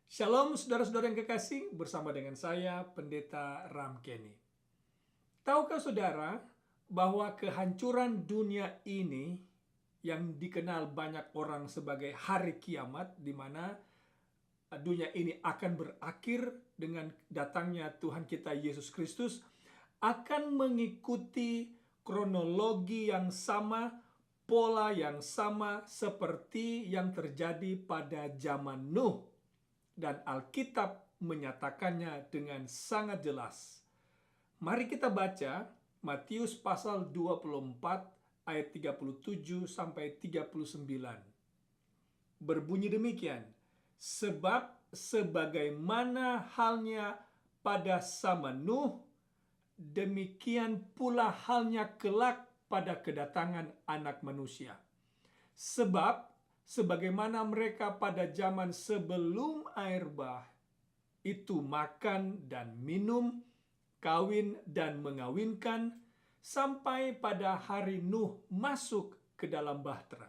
Shalom saudara-saudara yang kekasih, bersama dengan saya Pendeta Ram Kenny. Tahukah saudara bahwa kehancuran dunia ini yang dikenal banyak orang sebagai hari kiamat, di mana dunia ini akan berakhir dengan datangnya Tuhan kita Yesus Kristus, akan mengikuti kronologi yang sama, pola yang sama seperti yang terjadi pada zaman Nuh. Dan Alkitab menyatakannya dengan sangat jelas. Mari kita baca Matius pasal 24 ayat 37 sampai 39. Berbunyi demikian, sebab sebagaimana halnya pada zaman Nuh, demikian pula halnya kelak pada kedatangan Anak Manusia. Sebab sebagaimana mereka pada zaman sebelum air bah itu makan dan minum, kawin dan mengawinkan, sampai pada hari Nuh masuk ke dalam bahtera.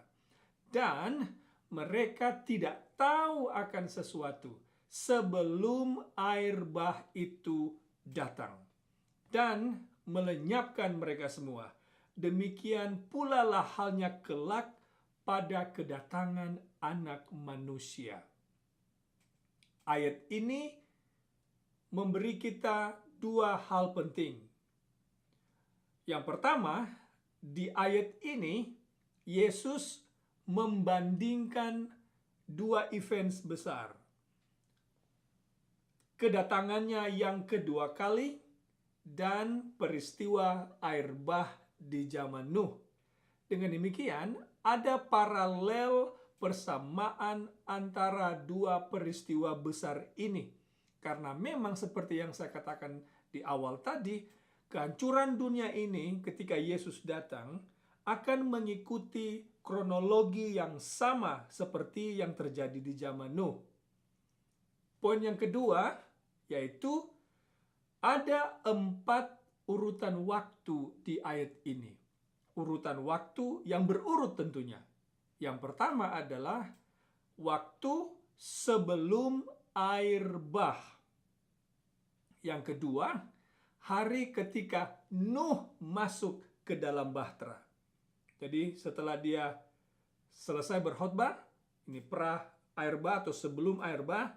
Dan mereka tidak tahu akan sesuatu sebelum air bah itu datang dan melenyapkan mereka semua. Demikian pula lah halnya kelak pada kedatangan Anak Manusia. Ayat ini memberi kita dua hal penting. Yang pertama, di ayat ini Yesus membandingkan dua event besar. Kedatangannya yang kedua kali dan peristiwa air bah di zaman Nuh. Dengan demikian, ada paralel persamaan antara dua peristiwa besar ini. Karena memang seperti yang saya katakan di awal tadi, kehancuran dunia ini ketika Yesus datang akan mengikuti kronologi yang sama seperti yang terjadi di zaman Nuh. Poin yang kedua yaitu ada 4 urutan waktu di ayat ini. Urutan waktu yang berurut tentunya. Yang pertama adalah waktu sebelum air bah. Yang kedua, hari ketika Nuh masuk ke dalam bahtera. Jadi setelah dia selesai berkhotbah, ini pra air bah atau sebelum air bah.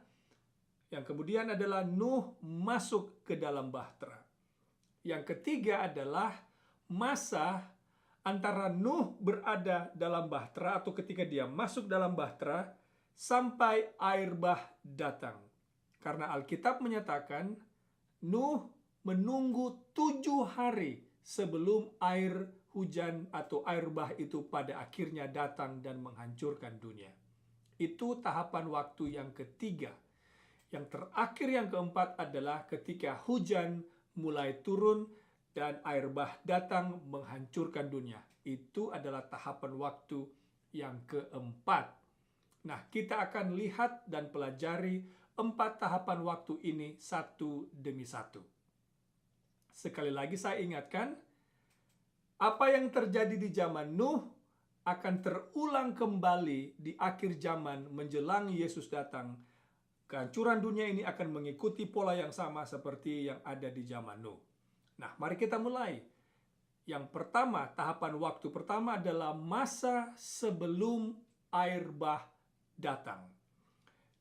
Yang kemudian adalah Nuh masuk ke dalam bahtera. Yang ketiga adalah masa antara Nuh berada dalam bahtera atau ketika dia masuk dalam bahtera sampai air bah datang. Karena Alkitab menyatakan Nuh menunggu 7 hari sebelum air hujan atau air bah itu pada akhirnya datang dan menghancurkan dunia. Itu tahapan waktu yang ketiga. Yang terakhir yang keempat adalah ketika hujan mulai turun dan air bah datang menghancurkan dunia. Itu adalah tahapan waktu yang keempat. Nah, kita akan lihat dan pelajari 4 tahapan waktu ini satu demi satu. Sekali lagi saya ingatkan, apa yang terjadi di zaman Nuh akan terulang kembali di akhir zaman menjelang Yesus datang. Kehancuran dunia ini akan mengikuti pola yang sama seperti yang ada di zaman Nuh. Nah, mari kita mulai. Yang pertama, tahapan waktu pertama adalah masa sebelum air bah datang.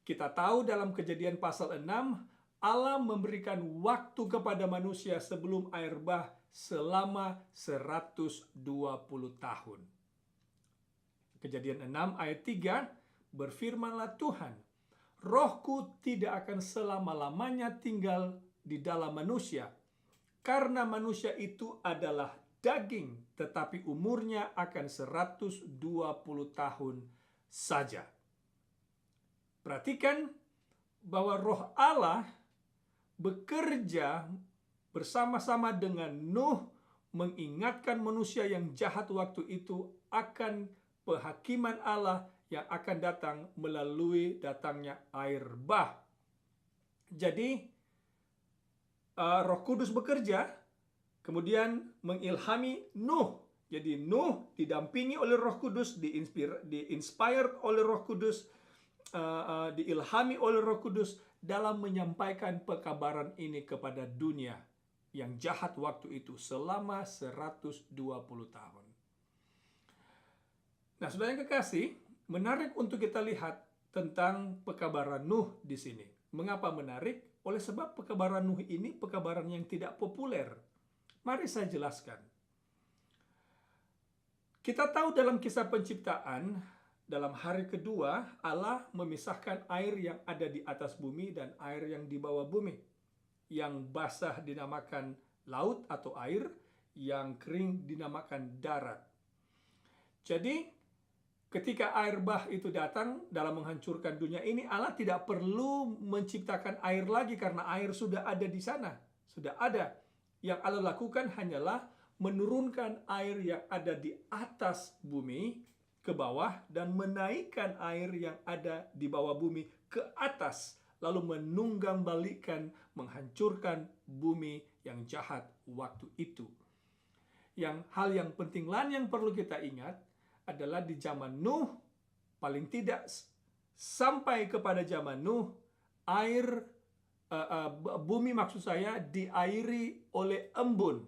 Kita tahu dalam Kejadian pasal 6, Allah memberikan waktu kepada manusia sebelum air bah selama 120 tahun. Kejadian 6 ayat 3, berfirmanlah Tuhan, Rohku tidak akan selama-lamanya tinggal di dalam manusia, karena manusia itu adalah daging, tetapi umurnya akan 120 tahun saja. Perhatikan bahwa Roh Allah bekerja bersama-sama dengan Nuh mengingatkan manusia yang jahat waktu itu akan penghakiman Allah yang akan datang melalui datangnya air bah. Jadi Roh Kudus bekerja, kemudian mengilhami Nuh. Jadi Nuh didampingi oleh Roh Kudus, di-inspired oleh Roh Kudus, diilhami oleh Roh Kudus dalam menyampaikan pekabaran ini kepada dunia yang jahat waktu itu selama 120 tahun. Nah, saudara yang kekasih, menarik untuk kita lihat tentang pekabaran Nuh di sini. Mengapa menarik? Oleh sebab pekabaran Nuh ini pekabaran yang tidak populer. Mari saya jelaskan. Kita tahu dalam kisah penciptaan, dalam hari kedua, Allah memisahkan air yang ada di atas bumi dan air yang di bawah bumi. Yang basah dinamakan laut atau air, yang kering dinamakan darat. Jadi, ketika air bah itu datang dalam menghancurkan dunia ini, Allah tidak perlu menciptakan air lagi karena air sudah ada di sana. Sudah ada. Yang Allah lakukan hanyalah menurunkan air yang ada di atas bumi ke bawah dan menaikkan air yang ada di bawah bumi ke atas, lalu menunggang-balikkan, menghancurkan bumi yang jahat waktu itu. Hal yang penting lain yang perlu kita ingat adalah di zaman Nuh, paling tidak sampai kepada zaman Nuh, bumi maksud saya diairi oleh embun,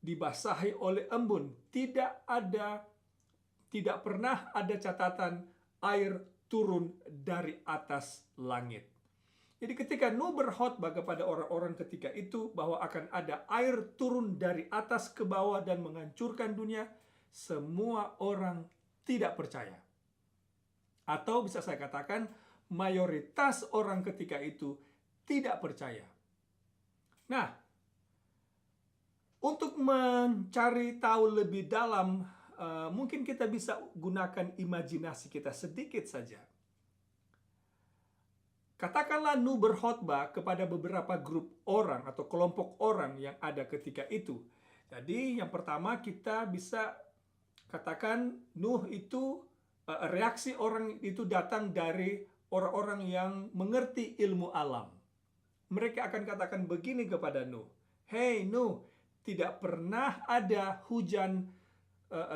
dibasahi oleh embun. Tidak pernah ada catatan air turun dari atas langit. Jadi ketika Nuh berkhotbah kepada orang-orang ketika itu bahwa akan ada air turun dari atas ke bawah dan menghancurkan dunia, semua orang tidak percaya. Atau bisa saya katakan, mayoritas orang ketika itu tidak percaya. Nah, untuk mencari tahu lebih dalam, mungkin kita bisa gunakan imajinasi kita sedikit saja. Katakanlah Nuh berkhotbah kepada beberapa grup orang atau kelompok orang yang ada ketika itu. Jadi yang pertama kita bisa katakan Nuh itu, reaksi orang itu datang dari orang-orang yang mengerti ilmu alam. Mereka akan katakan begini kepada Nuh, "Hei Nuh, tidak pernah ada hujan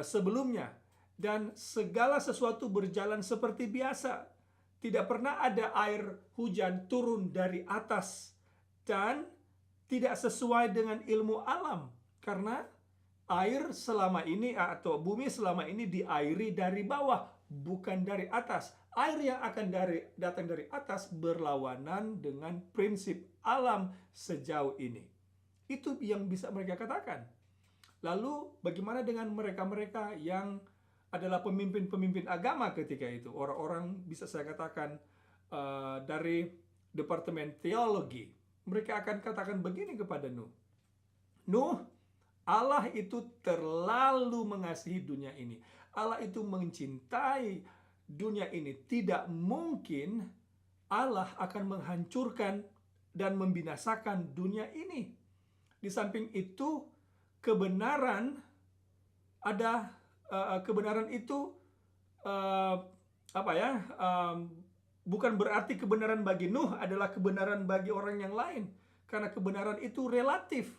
sebelumnya dan segala sesuatu berjalan seperti biasa. Tidak pernah ada air hujan turun dari atas dan tidak sesuai dengan ilmu alam karena air selama ini atau bumi selama ini diairi dari bawah, bukan dari atas. Air yang akan datang dari atas berlawanan dengan prinsip alam sejauh ini." Itu yang bisa mereka katakan. Lalu bagaimana dengan mereka-mereka yang adalah pemimpin-pemimpin agama ketika itu? Orang-orang bisa saya katakan dari departemen teologi. Mereka akan katakan begini kepada Nuh. Nuh, Allah itu terlalu mengasihi dunia ini. Allah itu mencintai dunia ini. Tidak mungkin Allah akan menghancurkan dan membinasakan dunia ini. Di samping itu, kebenaran itu bukan berarti kebenaran bagi Nuh adalah kebenaran bagi orang yang lain, karena kebenaran itu relatif.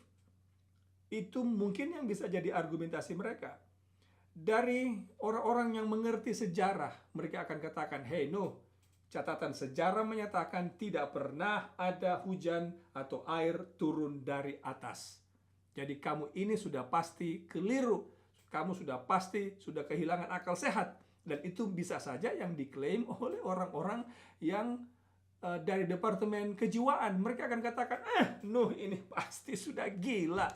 Itu mungkin yang bisa jadi argumentasi mereka. Dari orang-orang yang mengerti sejarah, mereka akan katakan, "Hei Nuh, catatan sejarah menyatakan tidak pernah ada hujan atau air turun dari atas. Jadi kamu ini sudah pasti keliru. Kamu sudah pasti sudah kehilangan akal sehat." Dan itu bisa saja yang diklaim oleh orang-orang yang dari departemen kejiwaan. Mereka akan katakan, Nuh ini pasti sudah gila.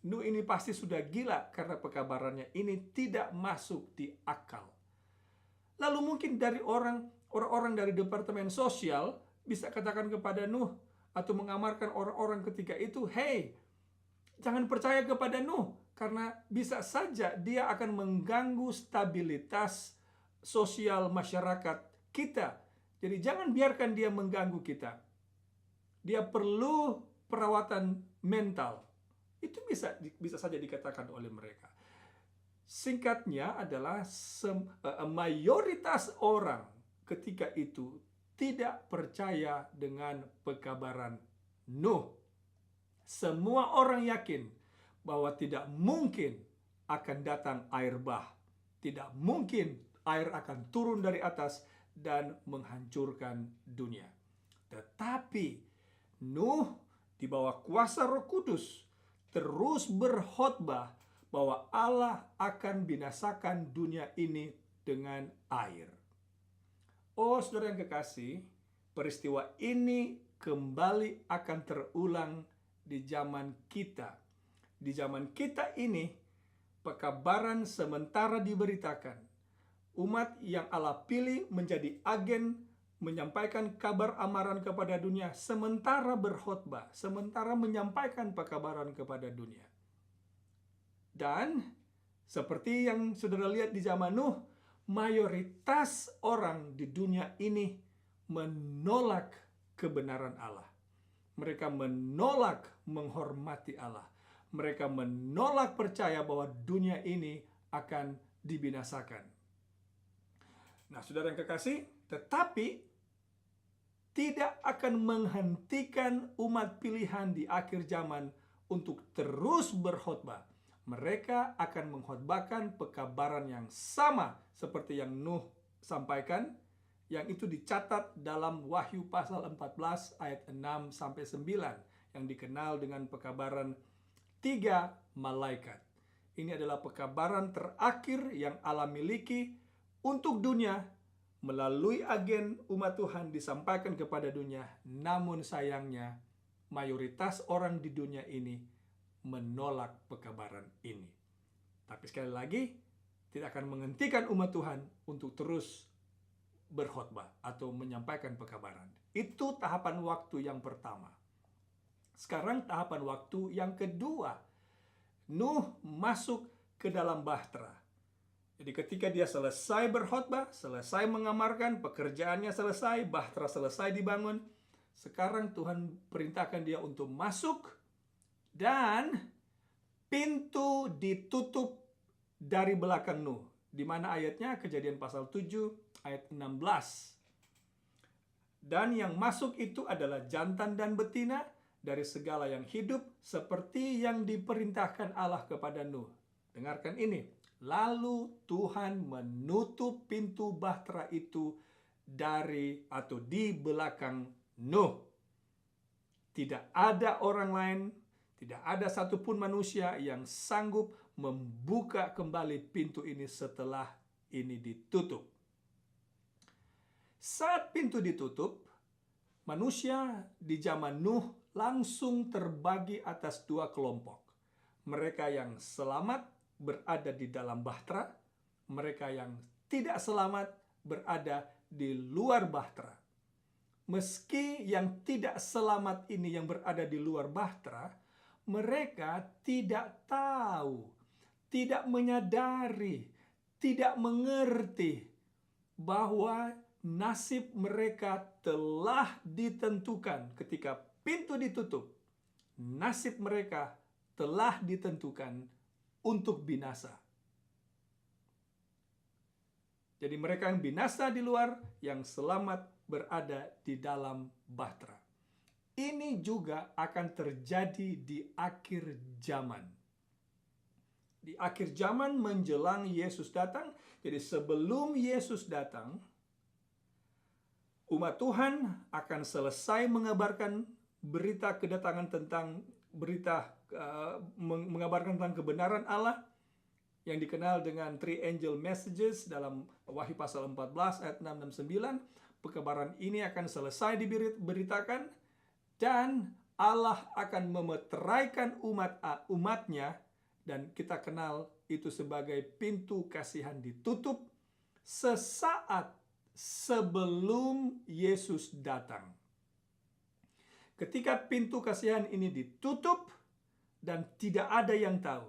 Nuh ini pasti sudah gila karena pekabarannya ini tidak masuk di akal. Lalu mungkin dari orang-orang dari departemen sosial bisa katakan kepada Nuh atau mengamarkan orang-orang ketika itu, "Hei, jangan percaya kepada Nuh karena bisa saja dia akan mengganggu stabilitas sosial masyarakat kita. Jadi jangan biarkan dia mengganggu kita. Dia perlu perawatan mental." Itu bisa saja dikatakan oleh mereka. Singkatnya adalah mayoritas orang ketika itu tidak percaya dengan pekabaran Nuh. Semua orang yakin bahwa tidak mungkin akan datang air bah. Tidak mungkin air akan turun dari atas dan menghancurkan dunia. Tetapi Nuh di bawah kuasa Roh Kudus terus berkhotbah bahwa Allah akan binasakan dunia ini dengan air. Oh saudara yang kekasih, peristiwa ini kembali akan terulang di zaman kita. Di zaman kita ini, pekabaran sementara diberitakan. Umat yang Allah pilih menjadi agen menyampaikan kabar amaran kepada dunia, sementara berkhotbah, sementara menyampaikan pekabaran kepada dunia. Dan seperti yang saudara lihat di zaman Nuh, mayoritas orang di dunia ini menolak kebenaran Allah. Mereka menolak menghormati Allah. Mereka menolak percaya bahwa dunia ini akan dibinasakan. Nah, saudara yang kekasih, tetapi tidak akan menghentikan umat pilihan di akhir zaman untuk terus berkhotbah. Mereka akan mengkhotbahkan pekabaran yang sama seperti yang Nuh sampaikan, yang itu dicatat dalam Wahyu pasal 14 ayat 6 sampai 9 yang dikenal dengan pekabaran 3 malaikat. Ini adalah pekabaran terakhir yang Allah miliki untuk dunia. Melalui agen umat Tuhan disampaikan kepada dunia, namun sayangnya mayoritas orang di dunia ini menolak pekabaran ini. Tapi sekali lagi, tidak akan menghentikan umat Tuhan untuk terus berkhotbah atau menyampaikan pekabaran. Itu tahapan waktu yang pertama. Sekarang tahapan waktu yang kedua. Nuh masuk ke dalam bahtera. Jadi ketika dia selesai berkhotbah, selesai mengamarkan, pekerjaannya selesai, bahtera selesai dibangun, sekarang Tuhan perintahkan dia untuk masuk dan pintu ditutup dari belakang Nuh. Di mana ayatnya? Kejadian pasal 7 ayat 16. Dan yang masuk itu adalah jantan dan betina dari segala yang hidup seperti yang diperintahkan Allah kepada Nuh. Dengarkan ini. Lalu Tuhan menutup pintu bahtera itu dari atau di belakang Nuh. Tidak ada orang lain, tidak ada satupun manusia yang sanggup membuka kembali pintu ini setelah ini ditutup. Saat pintu ditutup, manusia di zaman Nuh langsung terbagi atas dua kelompok. Mereka yang selamat berada di dalam bahtera, mereka yang tidak selamat berada di luar bahtera. Meski yang tidak selamat ini yang berada di luar bahtera, mereka tidak tahu, tidak menyadari, tidak mengerti bahwa nasib mereka telah ditentukan ketika pintu ditutup. Nasib mereka telah ditentukan untuk binasa. Jadi mereka yang binasa di luar, yang selamat berada di dalam bahtera. Ini juga akan terjadi di akhir zaman. Di akhir zaman menjelang Yesus datang, jadi sebelum Yesus datang, umat Tuhan akan selesai mengabarkan berita kedatangan tentang mengabarkan tentang kebenaran Allah yang dikenal dengan three angel messages dalam Wahyu pasal 14 ayat 6 dan 9. Pekabaran ini akan selesai diberitakan dan Allah akan memeteraikan umatnya, dan kita kenal itu sebagai pintu kasihan ditutup sesaat sebelum Yesus datang. Ketika pintu kasihan ini ditutup dan tidak ada yang tahu.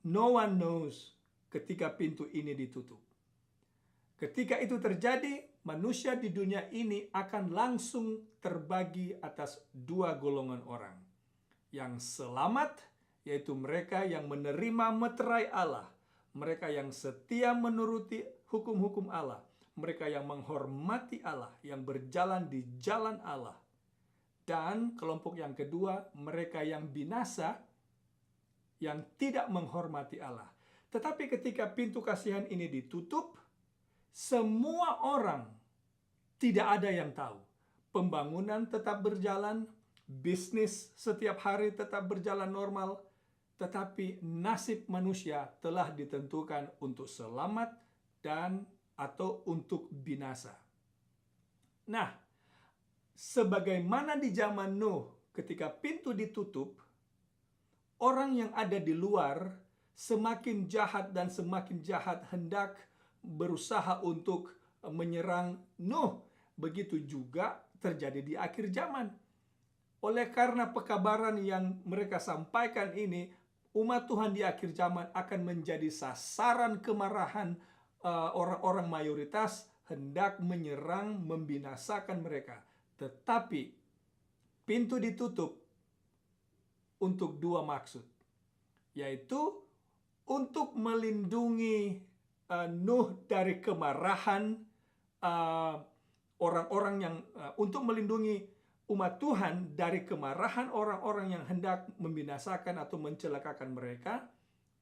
No one knows ketika pintu ini ditutup. Ketika itu terjadi, manusia di dunia ini akan langsung terbagi atas dua golongan orang. Yang selamat, yaitu mereka yang menerima meterai Allah. Mereka yang setia menuruti hukum-hukum Allah. Mereka yang menghormati Allah, yang berjalan di jalan Allah. Dan kelompok yang kedua, mereka yang binasa, yang tidak menghormati Allah. Tetapi ketika pintu kasihan ini ditutup, semua orang, tidak ada yang tahu. Pembangunan tetap berjalan, bisnis setiap hari tetap berjalan normal, tetapi nasib manusia telah ditentukan untuk selamat dan atau untuk binasa. Nah, sebagaimana di zaman Nuh ketika pintu ditutup, orang yang ada di luar semakin jahat dan semakin jahat hendak berusaha untuk menyerang Nuh. Begitu juga terjadi di akhir zaman. Oleh karena pekabaran yang mereka sampaikan ini, umat Tuhan di akhir zaman akan menjadi sasaran kemarahan orang-orang mayoritas hendak menyerang, membinasakan mereka. Tetapi pintu ditutup untuk dua maksud, yaitu untuk melindungi Nuh dari kemarahan orang-orang yang untuk melindungi umat Tuhan dari kemarahan orang-orang yang hendak membinasakan atau mencelakakan mereka.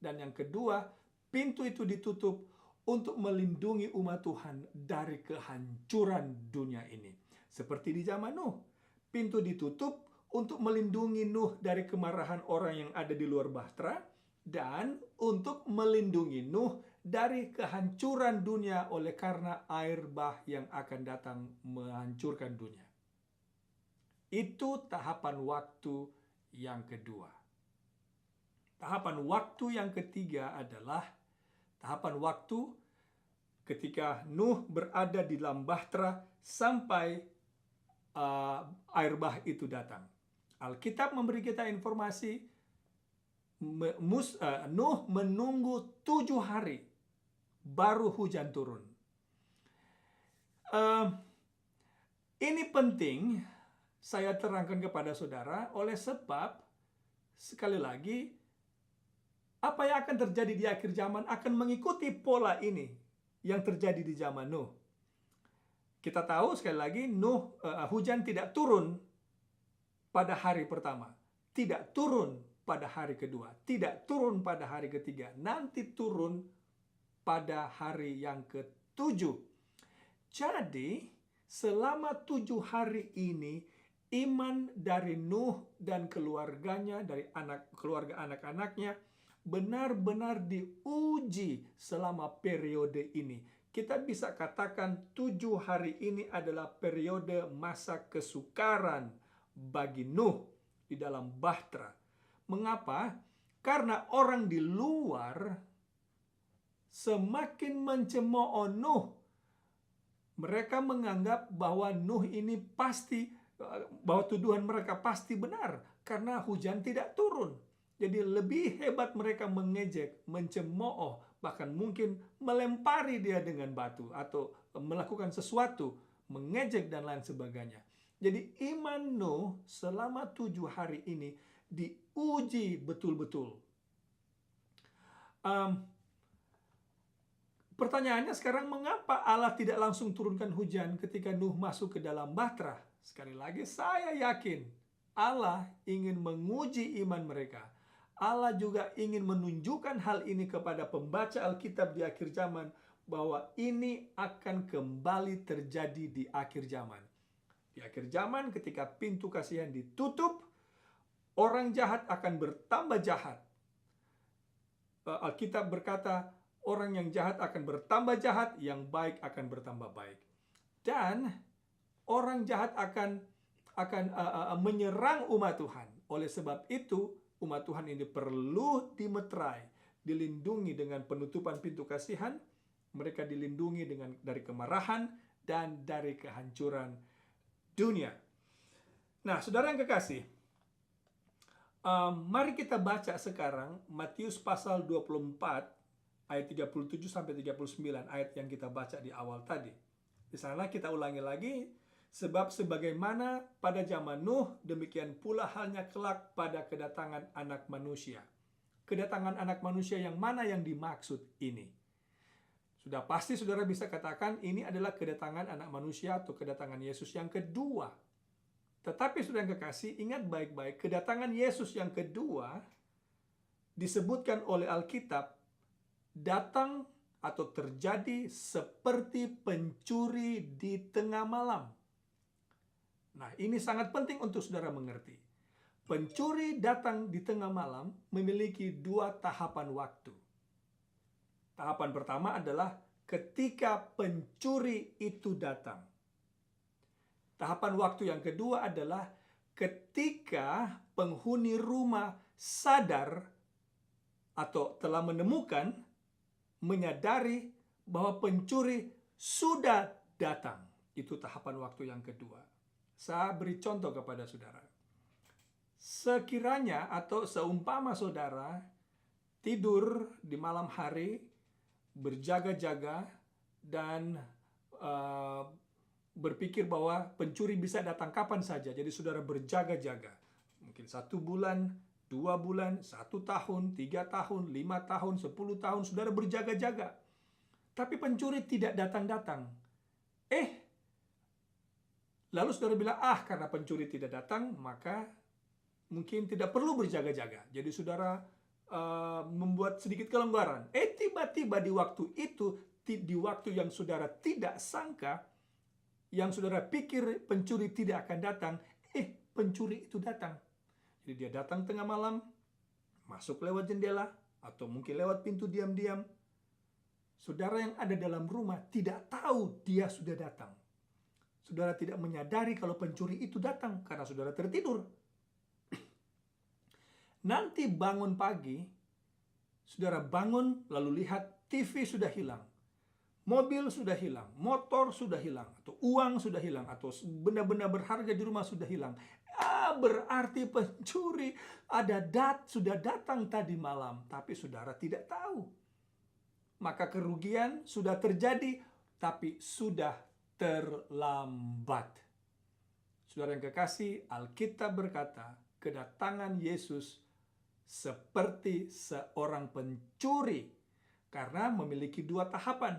Dan yang kedua, pintu itu ditutup untuk melindungi umat Tuhan dari kehancuran dunia ini. Seperti di zaman Nuh, pintu ditutup untuk melindungi Nuh dari kemarahan orang yang ada di luar bahtera, dan untuk melindungi Nuh dari kehancuran dunia oleh karena air bah yang akan datang menghancurkan dunia. Itu tahapan waktu yang kedua. Tahapan waktu yang ketiga adalah tahapan waktu ketika Nuh berada di dalam bahtera sampai air bah itu datang. Alkitab memberi kita informasi Nuh menunggu 7 hari baru hujan turun. Ini penting saya terangkan kepada saudara oleh sebab sekali lagi apa yang akan terjadi di akhir zaman akan mengikuti pola ini yang terjadi di zaman Nuh. Kita tahu sekali lagi hujan tidak turun pada hari pertama, tidak turun pada hari kedua, tidak turun pada hari ketiga, nanti turun pada hari yang ke-7. Jadi selama 7 hari ini iman dari Nuh dan keluarganya, dari keluarga anak-anaknya benar-benar diuji selama periode ini. Kita bisa katakan 7 hari ini adalah periode masa kesukaran bagi Nuh di dalam bahtera. Mengapa? Karena orang di luar semakin mencemooh Nuh. Mereka menganggap bahwa Nuh ini bahwa tuduhan mereka pasti benar karena hujan tidak turun. Jadi lebih hebat mereka mengejek, mencemooh, bahkan mungkin melempari dia dengan batu atau melakukan sesuatu, mengejek dan lain sebagainya. Jadi iman Nuh selama 7 hari ini diuji betul-betul. Pertanyaannya sekarang, mengapa Allah tidak langsung turunkan hujan ketika Nuh masuk ke dalam bahtera? Sekali lagi saya yakin Allah ingin menguji iman mereka. Allah juga ingin menunjukkan hal ini kepada pembaca Alkitab di akhir zaman, bahwa ini akan kembali terjadi di akhir zaman. Di akhir zaman ketika pintu kasihan ditutup, orang jahat akan bertambah jahat. Alkitab berkata, orang yang jahat akan bertambah jahat, yang baik akan bertambah baik. Dan orang jahat akan menyerang umat Tuhan. Oleh sebab itu, umat Tuhan ini perlu dimeterai, dilindungi dengan penutupan pintu kasihan. Mereka dilindungi dari kemarahan dan dari kehancuran dunia. Nah, saudara yang kekasih, mari kita baca sekarang Matius pasal 24 ayat 37 sampai 39, ayat yang kita baca di awal tadi. Di sana kita ulangi lagi, sebab sebagaimana pada zaman Nuh, demikian pula halnya kelak pada kedatangan anak manusia. Kedatangan anak manusia yang mana yang dimaksud ini? Sudah pasti saudara bisa katakan ini adalah kedatangan anak manusia atau kedatangan Yesus yang kedua. Tetapi saudara yang kekasih, ingat baik-baik, kedatangan Yesus yang kedua disebutkan oleh Alkitab datang atau terjadi seperti pencuri di tengah malam. Nah, ini sangat penting untuk saudara mengerti. Pencuri datang di tengah malam memiliki dua tahapan waktu. Tahapan pertama adalah ketika pencuri itu datang. Tahapan waktu yang kedua adalah ketika penghuni rumah sadar atau telah menemukan, menyadari bahwa pencuri sudah datang. Itu tahapan waktu yang kedua. Saya beri contoh kepada saudara. Sekiranya atau seumpama saudara tidur di malam hari, berjaga-jaga, dan berpikir bahwa pencuri bisa datang kapan saja. Jadi saudara berjaga-jaga. Mungkin 1 bulan, 2 bulan, 1 tahun, 3 tahun, 5 tahun, 10 tahun, saudara berjaga-jaga. Tapi pencuri tidak datang-datang. Lalu saudara bilang, karena pencuri tidak datang, maka mungkin tidak perlu berjaga-jaga. Jadi saudara membuat sedikit kelonggaran. Tiba-tiba di waktu itu, di waktu yang saudara tidak sangka, yang saudara pikir pencuri tidak akan datang, pencuri itu datang. Jadi dia datang tengah malam, masuk lewat jendela, atau mungkin lewat pintu diam-diam. Saudara yang ada dalam rumah tidak tahu dia sudah datang. Saudara tidak menyadari kalau pencuri itu datang karena saudara tertidur. Nanti bangun pagi, saudara bangun lalu lihat TV sudah hilang. Mobil sudah hilang, motor sudah hilang, atau uang sudah hilang, atau benda-benda berharga di rumah sudah hilang. Berarti pencuri sudah datang tadi malam, tapi saudara tidak tahu. Maka kerugian sudah terjadi, tapi sudah terlambat. Saudara yang kekasih, Alkitab berkata, kedatangan Yesus seperti seorang pencuri, karena memiliki dua tahapan.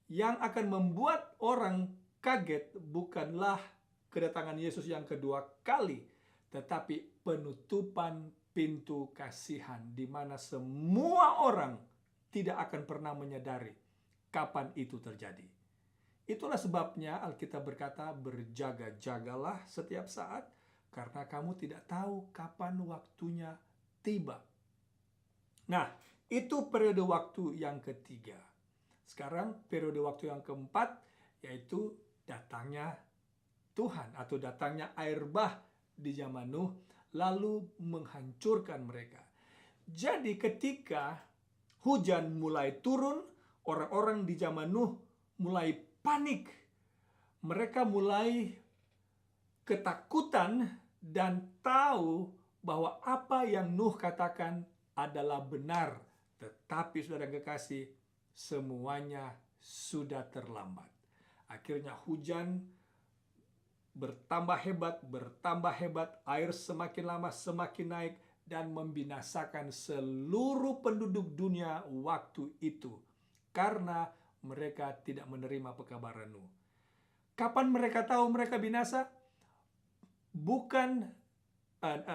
Yang akan membuat orang kaget bukanlah kedatangan Yesus yang kedua kali, tetapi penutupan pintu kasihan, di mana semua orang tidak akan pernah menyadari kapan itu terjadi. Itulah sebabnya Alkitab berkata, berjaga-jagalah setiap saat, karena kamu tidak tahu kapan waktunya tiba. Nah, itu periode waktu yang ketiga. Sekarang periode waktu yang keempat, yaitu datangnya Tuhan atau datangnya air bah di zaman Nuh, lalu menghancurkan mereka. Jadi ketika hujan mulai turun, orang-orang di zaman Nuh mulai panik. Mereka mulai ketakutan dan tahu bahwa apa yang Nuh katakan adalah benar. Tetapi saudara kekasih, semuanya sudah terlambat. Akhirnya hujan bertambah hebat, air semakin lama semakin naik, dan membinasakan seluruh penduduk dunia waktu itu. Karena mereka tidak menerima pekabaran Nuh. Kapan mereka tahu mereka binasa?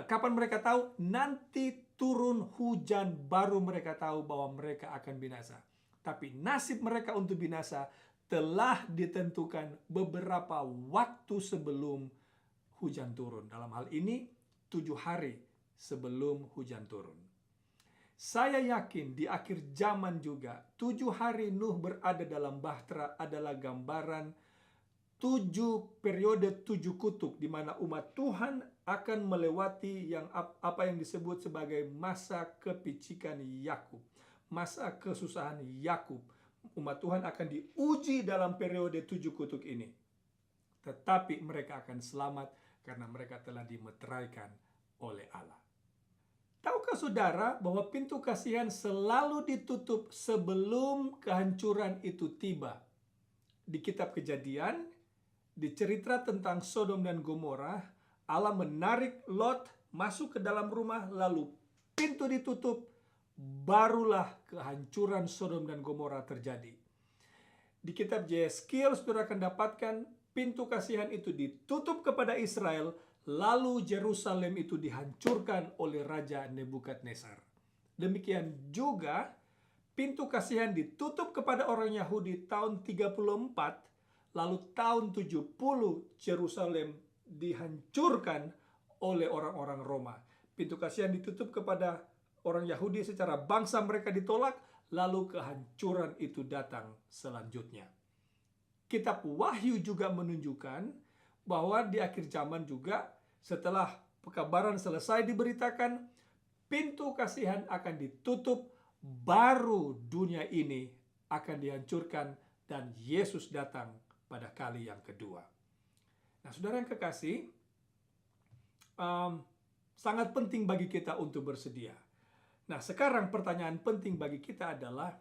Kapan mereka tahu? Nanti turun hujan baru mereka tahu bahwa mereka akan binasa. Tapi nasib mereka untuk binasa telah ditentukan beberapa waktu sebelum hujan turun. Dalam hal ini 7 hari sebelum hujan turun. Saya yakin di akhir zaman juga 7 hari Nuh berada dalam bahtera adalah gambaran 7 periode 7 kutub, di mana umat Tuhan akan melewati apa yang disebut sebagai masa kepicikan Yakub. Masa kesusahan Yakub. Umat Tuhan akan diuji dalam periode 7 kutub ini. Tetapi mereka akan selamat karena mereka telah dimeteraikan oleh Allah. Tahukah saudara bahwa pintu kasihan selalu ditutup sebelum kehancuran itu tiba? Di kitab Kejadian, di cerita tentang Sodom dan Gomora, Allah menarik Lot masuk ke dalam rumah, lalu pintu ditutup. Barulah kehancuran Sodom dan Gomora terjadi. Di kitab Yeskiel saudara akan dapatkan pintu kasihan itu ditutup kepada Israel, lalu Yerusalem itu dihancurkan oleh Raja Nebukadnezar. Demikian juga Pintu kasihan ditutup kepada orang Yahudi tahun 34, lalu tahun 70 Yerusalem dihancurkan oleh orang-orang Roma. Pintu kasihan ditutup kepada orang Yahudi secara bangsa mereka ditolak, lalu kehancuran itu datang selanjutnya. Kitab Wahyu juga menunjukkan bahwa di akhir zaman juga setelah pekabaran selesai diberitakan, pintu kasihan akan ditutup, baru dunia ini akan dihancurkan dan Yesus datang pada kali yang kedua. Nah, saudara yang kekasih, sangat penting bagi kita untuk bersedia. Nah, sekarang pertanyaan penting bagi kita adalah,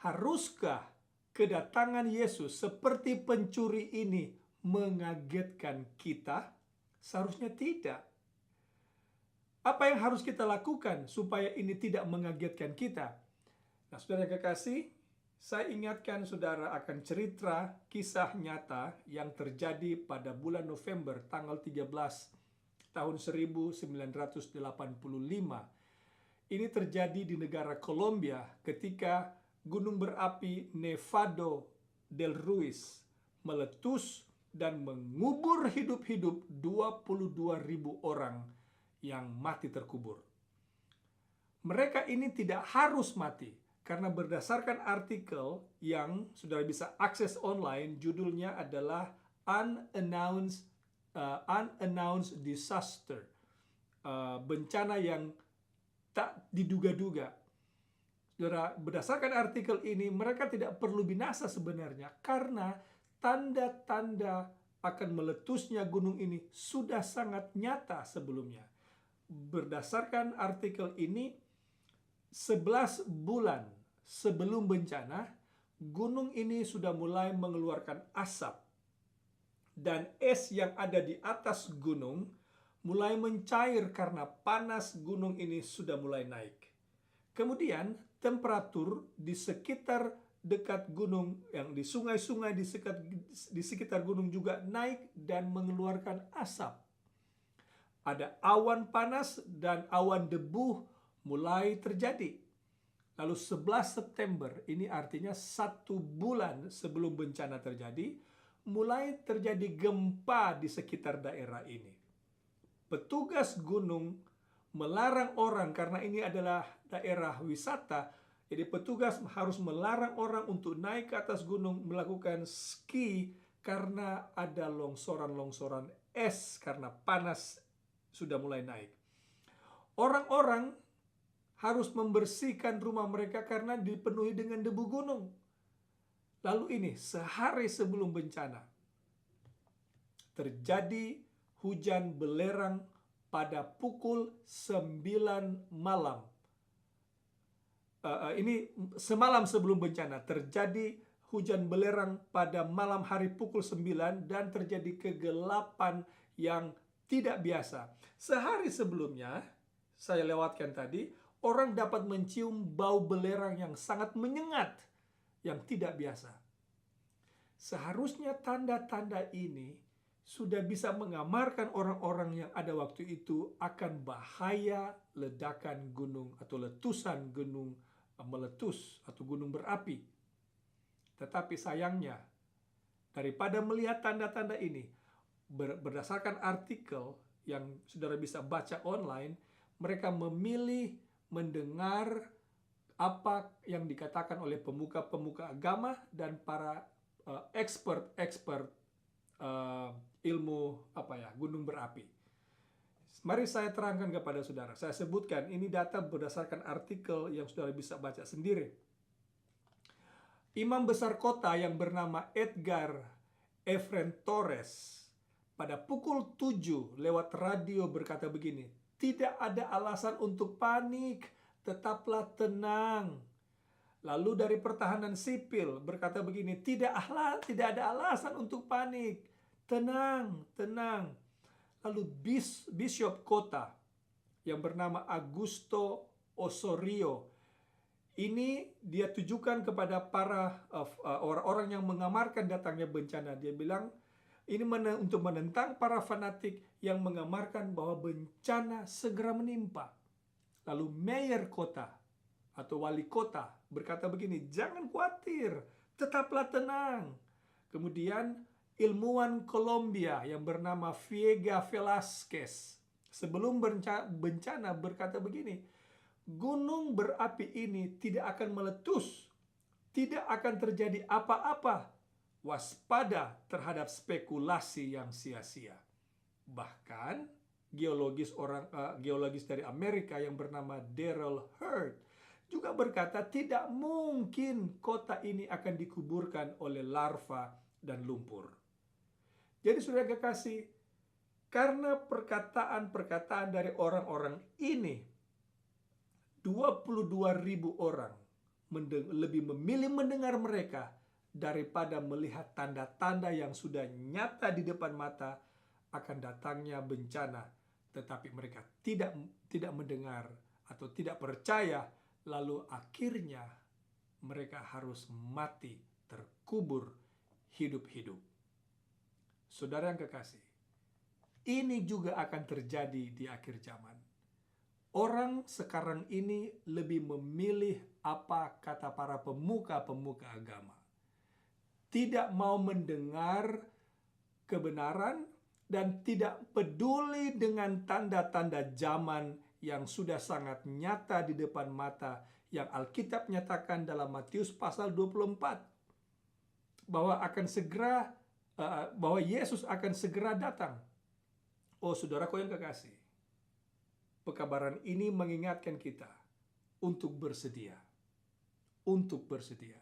haruskah kedatangan Yesus seperti pencuri ini mengagetkan kita? Seharusnya tidak. Apa yang harus kita lakukan supaya ini tidak mengagetkan kita? Nah, saudara yang kekasih, saya ingatkan saudara akan cerita kisah nyata yang terjadi pada bulan November tanggal 13 tahun 1985. Ini terjadi di negara Kolombia ketika gunung berapi Nevado del Ruiz meletus dan mengubur hidup-hidup 22.000 orang yang mati terkubur. Mereka ini tidak harus mati, karena berdasarkan artikel yang saudara bisa akses online, judulnya adalah Unannounced Disaster, bencana yang tak diduga-duga. Saudara, berdasarkan artikel ini, mereka tidak perlu binasa sebenarnya, karena tanda-tanda akan meletusnya gunung ini sudah sangat nyata sebelumnya. Berdasarkan artikel ini, 11 bulan sebelum bencana, gunung ini sudah mulai mengeluarkan asap. Dan es yang ada di atas gunung mulai mencair karena panas gunung ini sudah mulai naik. Kemudian temperatur di sekitar dekat gunung, yang di sungai-sungai di sekitar gunung juga naik dan mengeluarkan asap. Ada awan panas dan awan debu mulai terjadi. Lalu 11 September, ini artinya 1 bulan sebelum bencana terjadi, mulai terjadi gempa di sekitar daerah ini. Petugas gunung melarang orang, karena ini adalah daerah wisata, jadi petugas harus melarang orang untuk naik ke atas gunung melakukan ski karena ada longsoran-longsoran es karena panas sudah mulai naik. Orang-orang harus membersihkan rumah mereka karena dipenuhi dengan debu gunung. Lalu ini sehari sebelum bencana terjadi hujan belerang pada pukul 9 malam. Ini semalam sebelum bencana terjadi hujan belerang pada malam hari pukul 9 dan terjadi kegelapan yang tidak biasa. Sehari sebelumnya, saya lewatkan tadi, orang dapat mencium bau belerang yang sangat menyengat, yang tidak biasa. Seharusnya tanda-tanda ini sudah bisa mengamarkan orang-orang yang ada waktu itu akan bahaya ledakan gunung atau letusan gunung meletus atau gunung berapi. Tetapi sayangnya, daripada melihat tanda-tanda ini, berdasarkan artikel yang saudara bisa baca online, mereka memilih mendengar apa yang dikatakan oleh pemuka-pemuka agama dan para expert ilmu gunung berapi. Mari saya terangkan kepada saudara. Saya sebutkan ini data berdasarkan artikel yang saudara bisa baca sendiri. Imam besar kota yang bernama Edgar Efren Torres pada pukul 7 lewat radio berkata begini, "Tidak ada alasan untuk panik, tetaplah tenang." Lalu dari pertahanan sipil berkata begini, tidak ada alasan untuk panik, tenang, tenang. Lalu bishop kota yang bernama Augusto Osorio, ini dia tujukan kepada para orang-orang yang mengamarkan datangnya bencana. Dia bilang ini untuk menentang para fanatik yang mengamarkan bahwa bencana segera menimpa. Lalu mayor kota atau wali kota berkata begini, jangan khawatir, tetaplah tenang. Kemudian ilmuwan Kolombia yang bernama Viega Velasquez sebelum bencana berkata begini, gunung berapi ini tidak akan meletus, tidak akan terjadi apa-apa. Waspada terhadap spekulasi yang sia-sia. Bahkan geologis dari Amerika yang bernama Daryl Hurd juga berkata tidak mungkin kota ini akan dikuburkan oleh larva dan lumpur. Jadi saudara kekasih, karena perkataan-perkataan dari orang-orang ini, 22.000 orang lebih memilih mendengar mereka daripada melihat tanda-tanda yang sudah nyata di depan mata akan datangnya bencana, tetapi mereka tidak mendengar atau tidak percaya, lalu akhirnya mereka harus mati, terkubur hidup-hidup. Saudara yang kekasih, ini juga akan terjadi di akhir zaman. Orang sekarang ini lebih memilih apa kata para pemuka-pemuka agama. Tidak mau mendengar kebenaran dan tidak peduli dengan tanda-tanda zaman yang sudah sangat nyata di depan mata yang Alkitab nyatakan dalam Matius pasal 24 bahwa Yesus akan segera datang. Oh saudaraku yang kekasih, pekabaran ini mengingatkan kita untuk bersedia. Untuk bersedia.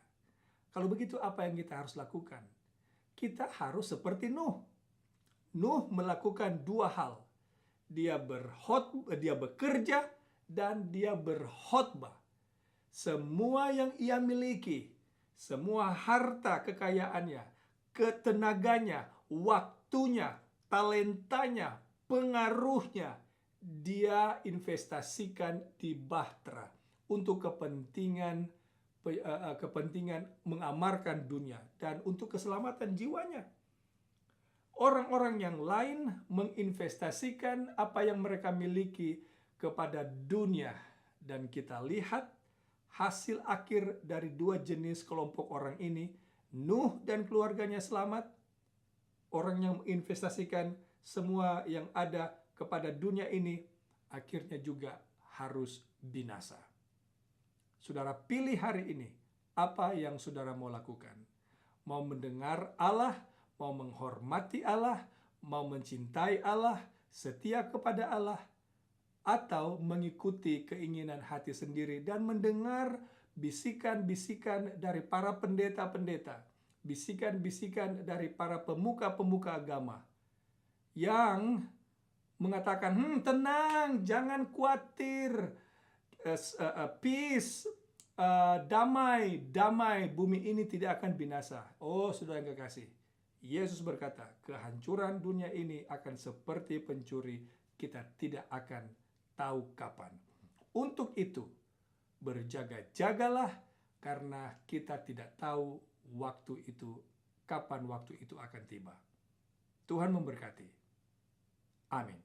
Kalau begitu apa yang kita harus lakukan? Kita harus seperti Nuh. Nuh melakukan dua hal. Dia bekerja dan dia berkhotbah. Semua yang ia miliki, semua harta kekayaannya, ketenaganya, waktunya, talentanya, pengaruhnya, dia investasikan di bahtera untuk kepentingan mengamarkan dunia dan untuk keselamatan jiwanya. Orang-orang yang lain menginvestasikan apa yang mereka miliki kepada dunia, dan kita lihat hasil akhir dari dua jenis kelompok orang ini. Nuh dan keluarganya selamat. Orang yang menginvestasikan semua yang ada kepada dunia ini akhirnya juga harus binasa. Saudara pilih hari ini apa yang saudara mau lakukan. Mau mendengar Allah, mau menghormati Allah, mau mencintai Allah, setia kepada Allah, atau mengikuti keinginan hati sendiri dan mendengar bisikan-bisikan dari para pendeta-pendeta, bisikan-bisikan dari para pemuka-pemuka agama yang mengatakan, tenang, jangan khawatir, peace, damai, bumi ini tidak akan binasa. Oh saudara yang kekasih, Yesus berkata, kehancuran dunia ini akan seperti pencuri, kita tidak akan tahu kapan. Untuk itu, berjaga-jagalah, karena kita tidak tahu kapan waktu itu akan tiba. Tuhan memberkati. Amin.